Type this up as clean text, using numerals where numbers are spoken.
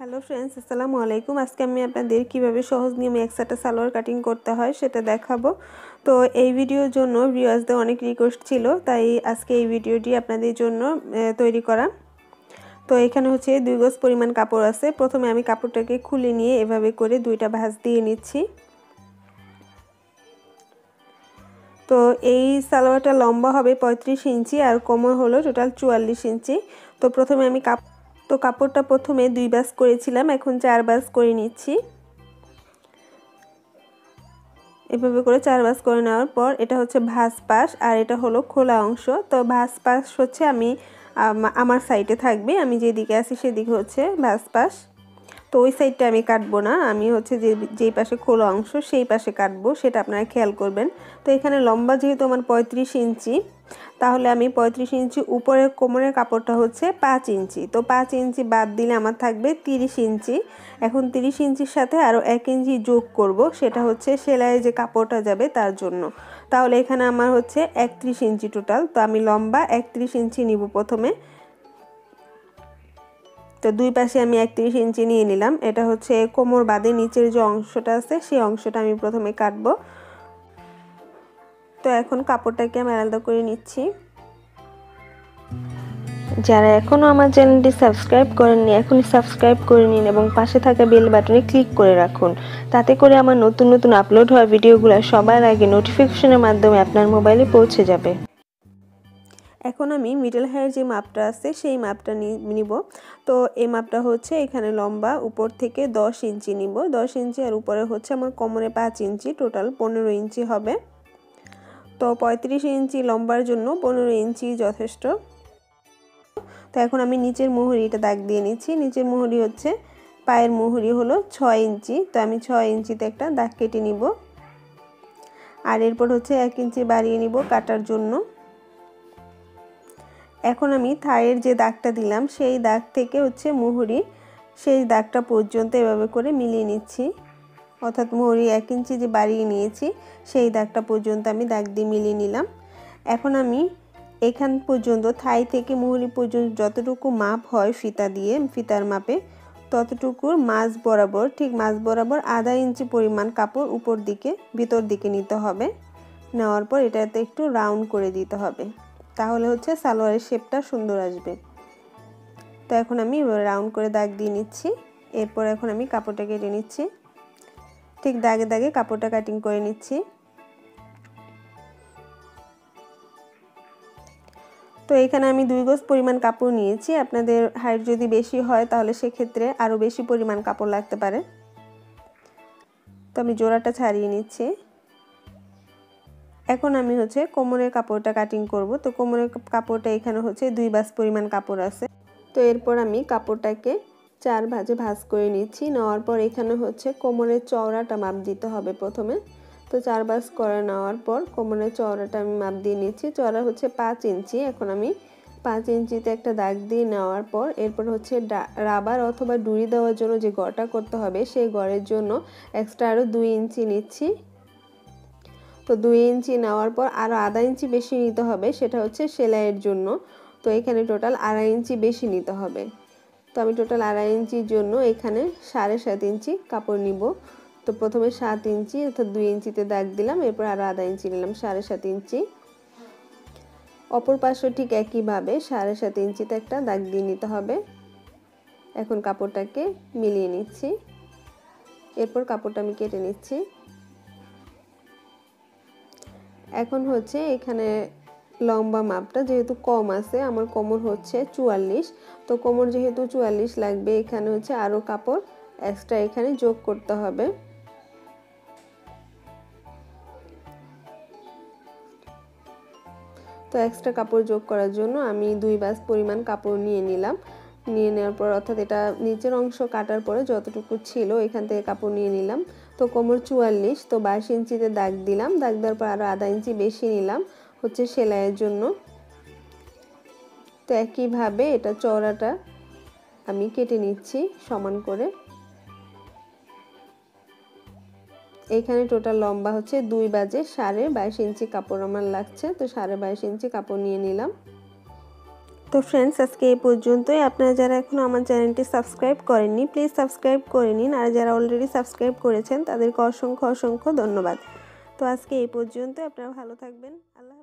Hello friends, আসসালামু আলাইকুম। আজকে আমি আপনাদের কিভাবে সহজ নিয়মে একসাথে সালোয়ার কাটিং করতে হয় সেটা দেখাবো। তো এই ভিডিওর জন্য ভিউয়ার্সদের অনেক রিকোয়েস্ট ছিল, তাই আজকে এই ভিডিওটি আপনাদের জন্য তৈরি করা। তো এখানে হচ্ছে 2 গজ পরিমাণ কাপড় আছে। প্রথমে আমি কাপড়টাকে খুলে নিয়ে এভাবে করে দুইটা ভাঁজ দিয়ে নিচ্ছি। তো এই সালোয়ারটা লম্বা হবে 35 ইঞ্চি আর কোমর হলো টোটাল 44 ইঞ্চি। তো প্রথমে আমি কাপড়টা প্রথমে 2 ভাঁজ করেছিলাম, এখন 4 ভাঁজ করে নিচ্ছি। এভাবে করে 4 ভাঁজ করে নেওয়ার পর এটা হচ্ছে ভাঁজ পাশ আর এটা হলো খোলা অংশ। তো ভাঁজ পাশ হচ্ছে আমি আমার সাইডে থাকবে, আমি যেদিকে আছি সেদিকে হচ্ছে ভাঁজ পাশ। তো ওই সাইডটা আমি কাটবো না, আমি হচ্ছে যেই পাশে খোলা অংশ সেই পাশে কাটবো, সেটা আপনারা খেয়াল করবেন। তো এখানে লম্বা যেহেতু আমার 35 ইঞ্চি, তাহলে আমি 35 ইঞ্চি উপরের কোমরের কাপড়টা হচ্ছে 5 ইঞ্চি। তো 5 ইঞ্চি বাদ দিলে আমার থাকবে 30 ইঞ্চি। এখন 30 ইঞ্চির সাথে আরও 1 ইঞ্চি যোগ করব, সেটা হচ্ছে সেলাইয়ে যে কাপড়টা যাবে তার জন্য। তাহলে এখানে আমার হচ্ছে 31 ইঞ্চি টোটাল। তো আমি লম্বা 31 ইঞ্চি নিব প্রথমে। তো দুই পাশে আমি 31 ইঞ্চি নিয়ে নিলাম। এটা হচ্ছে কোমর বাদে নিচের যে অংশটা আছে সেই অংশটা আমি প্রথমে কাটবো। তো এখন কাপড়টাকে আমি আলাদা করে নিচ্ছি। যারা এখনো আমার চ্যানেলটি সাবস্ক্রাইব করেননি এখনই সাবস্ক্রাইব করে নিন এবং পাশে থাকা বেল বাটনে ক্লিক করে রাখুন, তাতে করে আমার নতুন নতুন আপলোড হওয়া ভিডিওগুলো সবার আগে নোটিফিকেশনের মাধ্যমে আপনার মোবাইলে পৌঁছে যাবে। এখন আমি মিডল হেয়ার যে মাপটা আছে সেই মাপটা নিব। তো এই মাপটা হচ্ছে এখানে লম্বা উপর থেকে 10 ইঞ্চি নিব, 10 ইঞ্চি আর উপরে হচ্ছে আমার কোমরে 5 ইঞ্চি, টোটাল 15 ইঞ্চি হবে। তো 35 ইঞ্চি লম্বার জন্য 15 ইঞ্চি যথেষ্ট। তো এখন আমি নিচের মোহরিটা দাগ দিয়ে নিচ্ছি। নিচের মোহরি হচ্ছে পায়ের মোহরি হলো 6 ইঞ্চি। তো আমি 6 ইঞ্চিতে একটা দাগ কেটে নিব আর এরপর হচ্ছে 1 ইঞ্চি বাড়িয়ে নিব কাটার জন্য। এখন আমি থাইয়ের যে দাগটা দিলাম সেই দাগ থেকে হচ্ছে মোহরি সেই দাগটা পর্যন্ত এভাবে করে মিলিয়ে নিচ্ছি, অর্থাৎ মোহরি 1 ইঞ্চি যে বাড়িয়ে নিয়েছি সেই দাগটা পর্যন্ত আমি দাগ দিয়ে মিলিয়ে নিলাম। এখন আমি এখান পর্যন্ত থাই থেকে মোহরি পর্যন্ত যতটুকু মাপ হয় ফিতার মাপে ততটুকুর মাঝ বরাবর, ঠিক মাঝ বরাবর আধা ইঞ্চি পরিমাণ কাপড় উপর দিকে ভিতর দিকে নিতে হবে। নেওয়ার পর এটাতে একটু রাউন্ড করে দিতে হবে, তাহলে হচ্ছে সালোয়ারের শেপটা সুন্দর আসবে। তো এখন আমি রাউন্ড করে দাগ দিয়ে নিচ্ছি। এরপর এখন আমি কাপড়টা কেটে নিচ্ছি, ঠিক দাগে দাগে কাপড়টা কাটিং করে নিচ্ছি। তো এখানে আমি 2 গজ পরিমাণ কাপড় নিয়েছি। আপনাদের হাইট যদি বেশি হয় তাহলে সেক্ষেত্রে আরও বেশি পরিমাণ কাপড় লাগতে পারে। তো আমি জোড়াটা ছাড়িয়ে নিচ্ছি। এখন আমি হচ্ছে কোমরের কাপড়টা কাটিং করব। তো কোমরের কাপড়টা এখানে হচ্ছে 2 ভাঁজ পরিমাণ কাপড় আছে। তো এরপর আমি কাপড়টাকে 4 ভাঁজে ভাঁজ করে নিচ্ছি। নেওয়ার পর এখানে হচ্ছে কোমরের চওড়াটা মাপ দিতে হবে প্রথমে। তো 4 ভাঁজ করে নেওয়ার পর কোমরের চওড়াটা আমি মাপ দিয়ে নিচ্ছি। চওড়া হচ্ছে 5 ইঞ্চি। এখন আমি 5 ইঞ্চিতে একটা দাগ দিয়ে নেওয়ার পর এরপর হচ্ছে রাবার অথবা ডুরি দেওয়ার জন্য যে গড়টা করতে হবে সেই গড়ের জন্য এক্সট্রা আরও 2 ইঞ্চি নিচ্ছি। তো 2 ইঞ্চি নেওয়ার পর আরও আধা ইঞ্চি বেশি নিতে হবে, সেটা হচ্ছে সেলাইয়ের জন্য। তো এখানে টোটাল 2.5 ইঞ্চি বেশি নিতে হবে। তো আমি টোটাল 2.5 ইঞ্চির জন্য এখানে 7.5 ইঞ্চি কাপড় নিব। তো প্রথমে 7 ইঞ্চি অর্থাৎ 2 ইঞ্চিতে দাগ দিলাম, এরপর আরও আধা ইঞ্চি নিলাম 7.5 ইঞ্চি। অপর পাশও ঠিক একইভাবে 7.5 ইঞ্চিতে একটা দাগ দিয়ে নিতে হবে। এখন কাপড়টাকে মিলিয়ে নিচ্ছি, এরপর কাপড়টা আমি কেটে নিচ্ছি। এখন হচ্ছে এখানে লম্বা মাপটা যেহেতু কম আছে, আমার কোমর হচ্ছে 44। তো কোমর যেহেতু 44 লাগবে, এখানে হচ্ছে আরও কাপড় এক্সট্রা এখানে যোগ করতে হবে। তো এক্সট্রা কাপড় যোগ করার জন্য আমি 2 ভাঁজ পরিমাণ কাপড় নিয়ে নিলাম। নিয়ে নেওয়ার পর অর্থাৎ এটা নিচের অংশ কাটার পরে যতটুকু ছিল এখান থেকে কাপড় নিয়ে নিলাম। তো কোমর 44, তো 22 ইঞ্চিতে দাগ দিলাম। দাগ দেওয়ার পর আরও আধা ইঞ্চি বেশি নিলাম হচ্ছে সেলাইয়ের জন্য। তো একইভাবে এটা চওড়াটা আমি কেটে নিচ্ছি সমান করে। এখানে টোটাল লম্বা হচ্ছে 2 ভাঁজে 22.5 ইঞ্চি কাপড় আমার লাগছে। তো 22.5 ইঞ্চি কাপড় নিয়ে নিলাম। তো তো ফ্রেন্ডস আজকে এই পর্যন্তই। আপনারা যারা এখনও আমার চ্যানেলটি সাবস্ক্রাইব করেননি প্লিজ সাবস্ক্রাইব করে নিন, আর যারা অলরেডি সাবস্ক্রাইব করেছেন তাদেরকে অসংখ্য অসংখ্য ধন্যবাদ। তো আজকে এই পর্যন্ত, আপনারা ভালো থাকবেন। আল্লাহ।